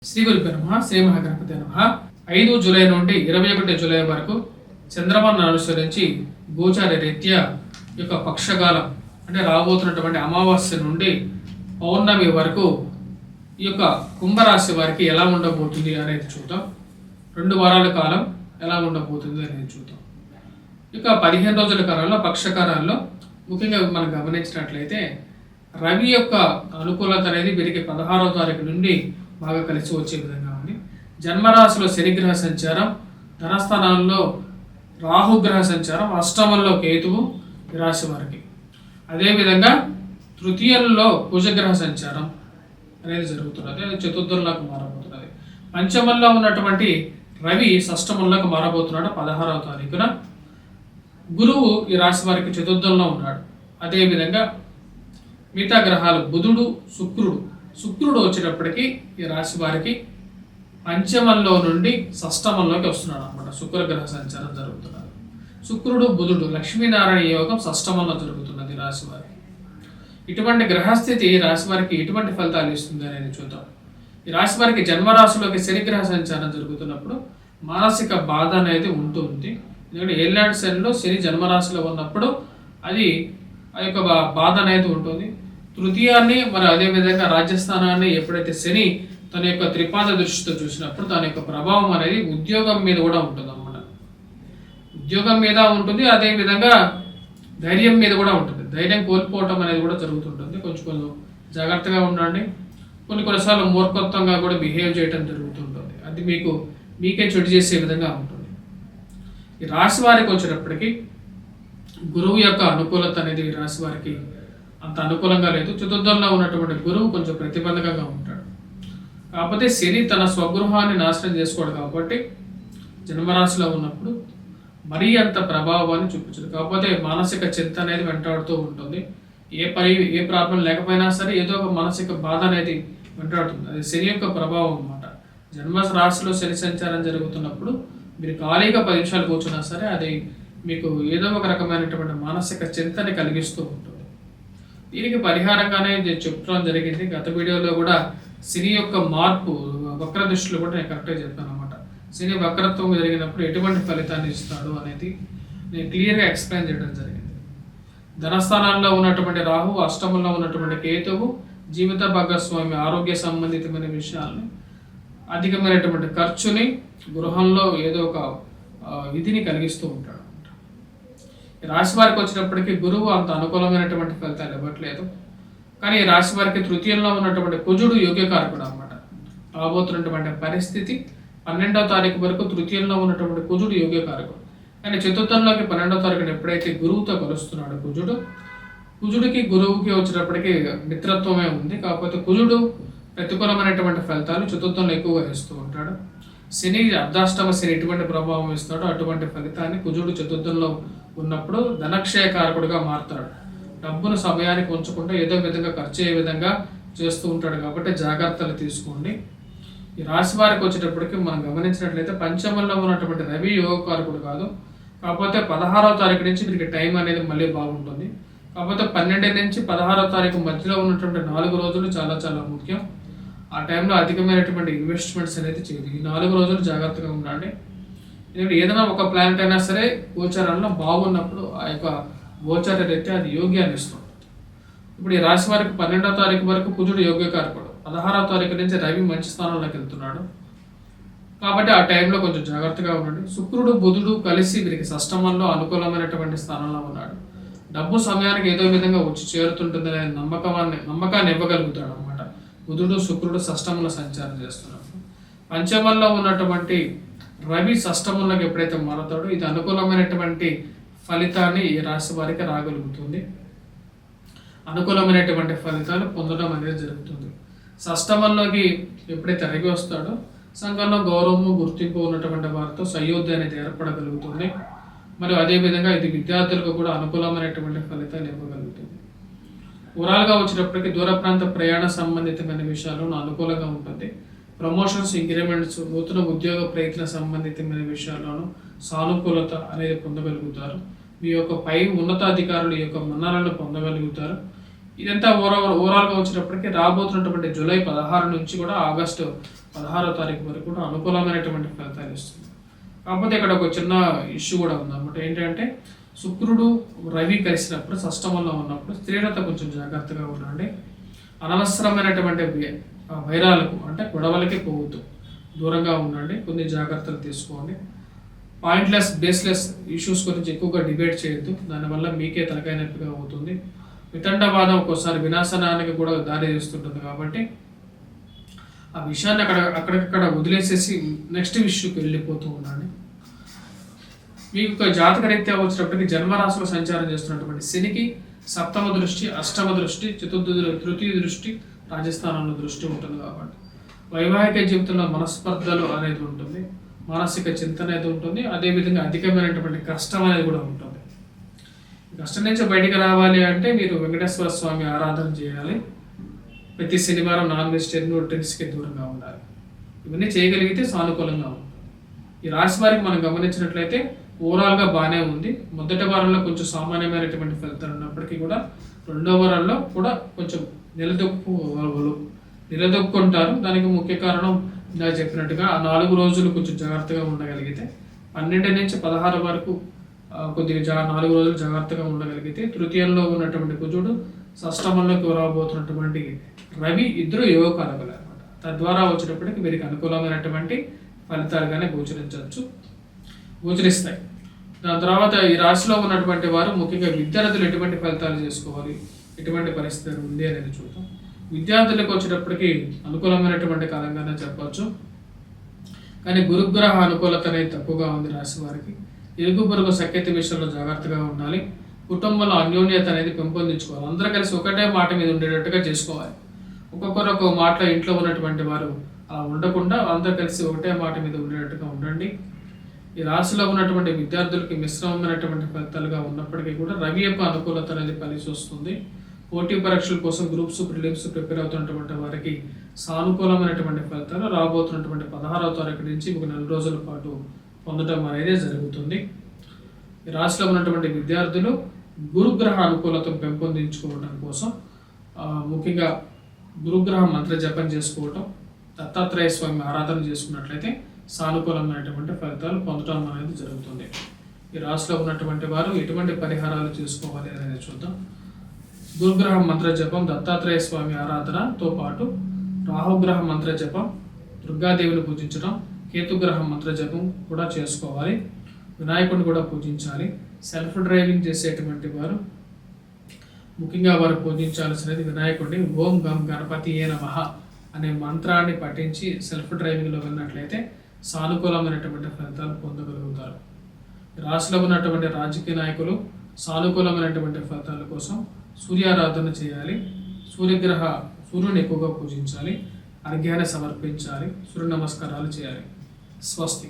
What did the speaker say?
శ్రీ గురుభ్యో నమః. శ్రీ మహాగణపతి నమః. 5 జూలై నుండి 21 జూలై వరకు చంద్రమాను అనుసరించి గోచార రీత్యా ఈ యొక్క పక్షకాలం అంటే రాబోతున్నటువంటి అమావాస్య నుండి పౌర్ణమి వరకు ఈ యొక్క కుంభరాశి వారికి ఎలా ఉండబోతుంది అనేది చూద్దాం. 2 వారాల కాలం ఎలా ఉండబోతుంది అనేది చూద్దాం. ఇక 15 రోజుల కాలంలో పక్షకాలంలో ముఖ్యంగా మనం గమనించినట్లయితే రవి యొక్క అనుకూలత అనేది వీరికి 16వ తారీఖు నుండి బాగా కలిసి వచ్చే విధంగా ఉంది. జన్మరాశిలో శనిగ్రహ సంచారం, ధనస్థానాల్లో రాహుగ్రహ సంచారం, అష్టమంలో కేతువు ఈ రాశి వారికి. అదేవిధంగా తృతీయంలో కుజగ్రహ సంచారం అనేది జరుగుతున్నది. అది చతుర్థంలోకి మారబోతున్నది. పంచమంలో ఉన్నటువంటి రవి షష్టమంలోకి మారబోతున్నాడు 16వ తారీఖున. గురువు ఈ రాశి వారికి చతుర్థంలో ఉన్నాడు. అదేవిధంగా మిగతా గ్రహాలు బుధుడు, శుక్రుడు వచ్చేటప్పటికి ఈ రాశి వారికి పంచమంలో నుండి షష్టమంలోకి వస్తున్నాడు అనమాట. శుక్రగ్రహ సంచారం జరుగుతున్నది. శుక్రుడు, బుధుడు, లక్ష్మీనారాయణ యోగం షష్టమంలో జరుగుతున్నది రాశి వారికి. ఇటువంటి గ్రహస్థితి రాశి వారికి ఎటువంటి ఫలితాలు ఇస్తుంది అనేది చూద్దాం. ఈ రాశి వారికి జన్మరాశిలోకి శనిగ్రహ సంచారం జరుగుతున్నప్పుడు మానసిక బాధ అనేది ఉంటుంది. ఎందుకంటే ఏలినాటి శనిలో శని జన్మరాశిలో ఉన్నప్పుడు అది ఆ యొక్క బాధ అనేది ఉంటుంది. తృతీయాన్ని మరి అదేవిధంగా రాజ్యస్థానాన్ని ఎప్పుడైతే శని తన యొక్క త్రిపాద దృష్టితో చూసినప్పుడు దాని యొక్క ప్రభావం అనేది ఉద్యోగం మీద కూడా ఉంటుంది అన్నమాట. ఉద్యోగం మీద ఉంటుంది, అదేవిధంగా ధైర్యం మీద కూడా ఉంటుంది. ధైర్యం కోల్పోవటం అనేది కూడా జరుగుతుంటుంది. కొంచెం జాగ్రత్తగా ఉండండి. కొన్నిసార్లు మూర్ఖత్వంగా కూడా బిహేవ్ చేయడం జరుగుతుంటుంది. అది మీకే చెడు చేసే విధంగా ఉంటుంది. ఈ రాశి వారికి వచ్చేటప్పటికి గురువు యొక్క అనుకూలత అనేది ఈ రాశి వారికి అంత అనుకూలంగా లేదు. చతుర్థంలో ఉన్నటువంటి గురువు కొంచెం ప్రతిబంధకంగా ఉంటాడు. కాకపోతే శని తన స్వగృహాన్ని నాశనం చేసుకోడు కాబట్టి జన్మరాశిలో ఉన్నప్పుడు మరీ అంత ప్రభావాన్ని చూపించదు. కాకపోతే మానసిక చింత అనేది వెంటాడుతూ ఉంటుంది. ఏ ప్రాబ్లం లేకపోయినా సరే ఏదో ఒక మానసిక బాధ అనేది వెంటాడుతుంది. అది శని యొక్క ప్రభావం అన్నమాట. జన్మ రాశిలో శని సంచారం జరుగుతున్నప్పుడు మీరు ఖాళీగా 10 నిమిషాలు కూర్చున్నా సరే అది మీకు ఏదో ఒక రకమైనటువంటి మానసిక చింతని కలిగిస్తూ ఉంటుంది. దీనికి పరిహారంగానే చెప్పడం జరిగింది. గత వీడియోలో కూడా శని యొక్క మార్పు వక్ర దృష్టిలో కూడా నేను కరెక్ట్గా చెప్పాను అనమాట. శని వక్రత్వం జరిగినప్పుడు ఎటువంటి ఫలితాన్ని ఇస్తాడు అనేది నేను క్లియర్గా ఎక్స్ప్లెయిన్ చేయడం జరిగింది. ధనస్థానాల్లో ఉన్నటువంటి రాహు, అష్టమంలో ఉన్నటువంటి కేతువు జీవిత భాగస్వామి ఆరోగ్య సంబంధితమైన విషయాల్ని, అధికమైనటువంటి ఖర్చుని, గృహంలో ఏదో ఒక ఇదిని కలిగిస్తూ ఉంటాడు. రాశి వారికి వచ్చినప్పటికీ గురువు అంత అనుకూలమైనటువంటి ఫలితాలు ఇవ్వట్లేదు. కానీ ఈ రాశి వారికి తృతీయంలో ఉన్నటువంటి కుజుడు యోగ్యకారకుడు అన్నమాట. రాబోతున్నటువంటి పరిస్థితి 12వ తారీఖు వరకు తృతీయంలో ఉన్నటువంటి కుజుడు యోగ్యకారకుడు. కానీ చతుర్థంలోకి 12వ తారీఖున ఎప్పుడైతే గురువుతో కలుస్తున్నాడు కుజుడికి గురువుకి వచ్చేటప్పటికి మిత్రత్వమే ఉంది. కాకపోతే కుజుడు ప్రతికూలమైనటువంటి ఫలితాలు చతుర్థంలో ఎక్కువగా ఇస్తూ ఉంటాడు. శని అర్ధాష్టమ శని ఎటువంటి ప్రభావం ఇస్తాడో అటువంటి ఫలితాన్ని కుజుడు చతుర్థంలో ఉన్నప్పుడు ధనక్షయకారకుడిగా మారుతాడు. డబ్బును సమయానికి ఉంచకుండా ఏదో విధంగా ఖర్చు అయ్యే విధంగా చేస్తూ ఉంటాడు. కాబట్టి జాగ్రత్తలు తీసుకోండి. ఈ రాశి వారికి వచ్చేటప్పటికి మనం గమనించినట్లయితే పంచమంలో ఉన్నటువంటి రవి యోగకారకుడు కాదు. కాకపోతే 16వ తారీఖు నుంచి వీరికి టైం అనేది మళ్ళీ బాగుంటుంది. కాకపోతే 12 నుంచి 16వ తారీఖు మధ్యలో ఉన్నటువంటి 4 రోజులు చాలా చాలా ముఖ్యం. ఆ టైంలో అధికమైనటువంటి ఇన్వెస్ట్మెంట్స్ అనేది చేయదు. ఈ 4 రోజులు జాగ్రత్తగా ఉండండి. ఎందుకంటే ఏదైనా ఒక ప్లానెట్ అయినా సరే గోచారంలో బాగున్నప్పుడు ఆ యొక్క గోచార రీత్యా అది యోగ్యాన్ని ఇస్తుంది. ఇప్పుడు ఈ రాశి వారికి 12వ తారీఖు వరకు కుజుడు యోగ్యకారకుడు, 16వ తారీఖు నుంచి రవి మంచి స్థానంలోకి వెళ్తున్నాడు. కాబట్టి ఆ టైంలో కొంచెం జాగ్రత్తగా ఉండండి. శుక్రుడు, బుధుడు కలిసి వీరికి షష్టమంలో అనుకూలమైనటువంటి స్థానంలో ఉన్నాడు. డబ్బు సమయానికి ఏదో విధంగా వచ్చి చేరుతుంటుందనే నమ్మకాన్ని ఇవ్వగలుగుతాడు అనమాట. బుధుడు, శుక్రుడు షష్టమంలో సంచారం చేస్తున్నాడు. పంచమంలో ఉన్నటువంటి రవి షష్టమంలోకి ఎప్పుడైతే మారుతాడో ఇది అనుకూలమైనటువంటి ఫలితాన్ని ఈ రాశి వారికి రాగలుగుతుంది. అనుకూలమైనటువంటి ఫలితాలు పొందడం అనేది జరుగుతుంది. షష్టమంలోకి ఎప్పుడైతే రవి వస్తాడో సంఘంలో గౌరవము, గుర్తింపు ఉన్నటువంటి వారితో సయోధ్య అనేది ఏర్పడగలుగుతుంది. మరియు అదేవిధంగా ఇది విద్యార్థులకు కూడా అనుకూలమైనటువంటి ఫలితాలు ఇవ్వగలుగుతుంది. ఓవరాల్గా వచ్చినప్పటికీ దూర ప్రాంత ప్రయాణ సంబంధితమైన విషయాలను అనుకూలంగా ఉంటుంది. ప్రమోషన్స్, ఇంక్రిమెంట్స్, నూతన ఉద్యోగ ప్రయత్న సంబంధితమైన విషయాల్లోనూ సానుకూలత అనేది పొందగలుగుతారు. మీ యొక్క పై ఉన్నతాధికారుల యొక్క మన్ననలను పొందగలుగుతారు. ఇదంతా ఓవరాల్గా వచ్చినప్పటికీ రాబోతున్నటువంటి జూలై 16 నుంచి కూడా ఆగస్టు 16వ తారీఖు వరకు కూడా అనుకూలమైనటువంటి ఫలితాలు ఇస్తుంది. కాకపోతే ఇక్కడ ఒక చిన్న ఇష్యూ కూడా ఉందన్నమాట. ఏంటంటే శుక్రుడు రవి కలిసినప్పుడు షష్టమంలో ఉన్నప్పుడు స్త్రీలతో కొంచెం జాగ్రత్తగా ఉండండి. అనవసరమైనటువంటి వైరాలకు అంటే గొడవలకి పోవద్దు, దూరంగా ఉండండి. కొన్ని జాగ్రత్తలు తీసుకోండి. పాయింట్లెస్ బేస్లెస్ ఇష్యూస్ గురించి ఎక్కువగా డిబేట్ చేయొద్దు, దానివల్ల మీకే తలకాయ నొప్పిగా అవుతుంది. వితండవాదం ఒక్కోసారి వినాశనానికి కూడా దారి తీస్తుంటుంది. కాబట్టి ఆ విషయాన్ని అక్కడికక్కడ వదిలేసేసి నెక్స్ట్ ఇష్యూకి వెళ్ళిపోతూ ఉండండి. మీకు జాతక రీత్యా వచ్చినప్పటికీ జన్మరాశిలో సంచారం చేస్తున్నటువంటి శనికి సప్తమ దృష్టి, అష్టమ దృష్టి, తృతీయ దృష్టి, రాజస్థానంలో దృష్టి ఉంటుంది. కాబట్టి వైవాహిక జీవితంలో మనస్పర్ధలు అనేది ఉంటుంది, మానసిక చింతన అనేది ఉంటుంది. అదేవిధంగా అధికమైనటువంటి కష్టం అనేది కూడా ఉంటుంది. కష్టం నుంచి బయటికి రావాలి అంటే మీరు వెంకటేశ్వర స్వామి ఆరాధన చేయాలి. ప్రతి శనివారం నాన్ వెజిటేరియన్ డ్రింక్స్కి దూరంగా ఉండాలి. ఇవన్నీ చేయగలిగితే సానుకూలంగా ఉంటుంది. ఈ రాశి వారికి మనం గమనించినట్లయితే ఓవరాల్గా బాగానే ఉంది. మొదటి వారంలో కొంచెం సామాన్యమైనటువంటి ఫలితాలు ఉన్నప్పటికీ కూడా రెండో వారంలో కూడా కొంచెం నిలదొక్కుంటారు. దానికి ముఖ్య కారణం ఇలా చెప్పినట్టుగా ఆ 4 రోజులు కొంచెం జాగ్రత్తగా ఉండగలిగితే, 12 నుంచి 16 వరకు కొద్దిగా 4 రోజులు జాగ్రత్తగా ఉండగలిగితే, తృతీయంలో ఉన్నటువంటి కుజుడు, షష్టమంలోకి రాబోతున్నటువంటి రవి ఇద్దరు యోగకారకులు అనమాట. తద్వారా వచ్చేటప్పటికి వీరికి అనుకూలమైనటువంటి ఫలితాలుగానే గోచరిస్తాయి. దాని తర్వాత ఈ రాశిలో ఉన్నటువంటి వారు ముఖ్యంగా విద్యార్థులు ఎటువంటి ఫలితాలు చేసుకోవాలి, ఎటువంటి పరిస్థితి ఉంది అనేది చూద్దాం. విద్యార్థులకు వచ్చేటప్పటికి అనుకూలమైనటువంటి కాలంగానే చెప్పవచ్చు. కానీ గురుగ్రహ అనుకూలత అనేది తక్కువగా ఉంది రాశి వారికి. ఇరుగు పొరుగు సఖ్యత విషయంలో జాగ్రత్తగా ఉండాలి. కుటుంబంలో అన్యోన్యత అనేది పెంపొందించుకోవాలి. అందరూ కలిసి ఒకటే మాట మీద ఉండేటట్టుగా చేసుకోవాలి. ఒక్కొక్కరు ఒక మాటలో ఇంట్లో ఉన్నటువంటి వారు అలా ఉండకుండా అందరూ కలిసి ఒకటే మాట మీద ఉండేటట్టుగా ఉండండి. ఈ రాశిలో ఉన్నటువంటి విద్యార్థులకి మిశ్రమమైనటువంటి ఫలితాలుగా ఉన్నప్పటికీ కూడా రవి యొక్క అనుకూలత అనేది కలిసి వస్తుంది. పోటీ పరీక్షల కోసం గ్రూప్స్, ప్రిలిమ్స్ ప్రిపేర్ అవుతున్నటువంటి వారికి సానుకూలమైనటువంటి ఫలితాలు రాబోతున్నటువంటి 16వ తారీఖు నుంచి ఒక 4 రోజుల పాటు పొందడం అనేది జరుగుతుంది. ఈ రాశిలో ఉన్నటువంటి విద్యార్థులు గురుగ్రహ అనుకూలతను పెంపొందించుకోవడం కోసం ముఖ్యంగా గురుగ్రహ మంత్ర జపం చేసుకోవటం, దత్తాత్రేయ స్వామి ఆరాధన చేసుకున్నట్లయితే సానుకూలమైనటువంటి ఫలితాలు పొందడం అనేది జరుగుతుంది. ఈ రాశిలో ఉన్నటువంటి వారు ఎటువంటి పరిహారాలు చేసుకోవాలి అనేది చూద్దాం. గురుగ్రహ మంత్ర జపం, దత్తాత్రేయ స్వామి ఆరాధనతో పాటు రాహుగ్రహ మంత్ర జపం, దుర్గాదేవిని పూజించడం, కేతుగ్రహ మంత్ర జపం కూడా చేసుకోవాలి. వినాయకుడిని కూడా పూజించాలి. సెల్ఫ్ డ్రైవింగ్ చేసేటువంటి వారు ముఖ్యంగా వారు పూజించాల్సినది వినాయకుడిని. ఓం గం గణపతియే నమః అనే మంత్రాన్ని పఠించి సెల్ఫ్ డ్రైవింగ్లో వెళ్ళినట్లయితే సానుకూలమైనటువంటి ఫలితాలు పొందగలుగుతారు. రాశిలో ఉన్నటువంటి రాజకీయ నాయకులు సానుకూలమైనటువంటి ఫలితాల కోసం సూర్యారాధన చేయాలి. సూర్యుని ఎక్కువగా పూజించాలి. అర్ఘ్యాన్ని సమర్పించాలి. సూర్య నమస్కారాలు చేయాలి. స్వస్తి.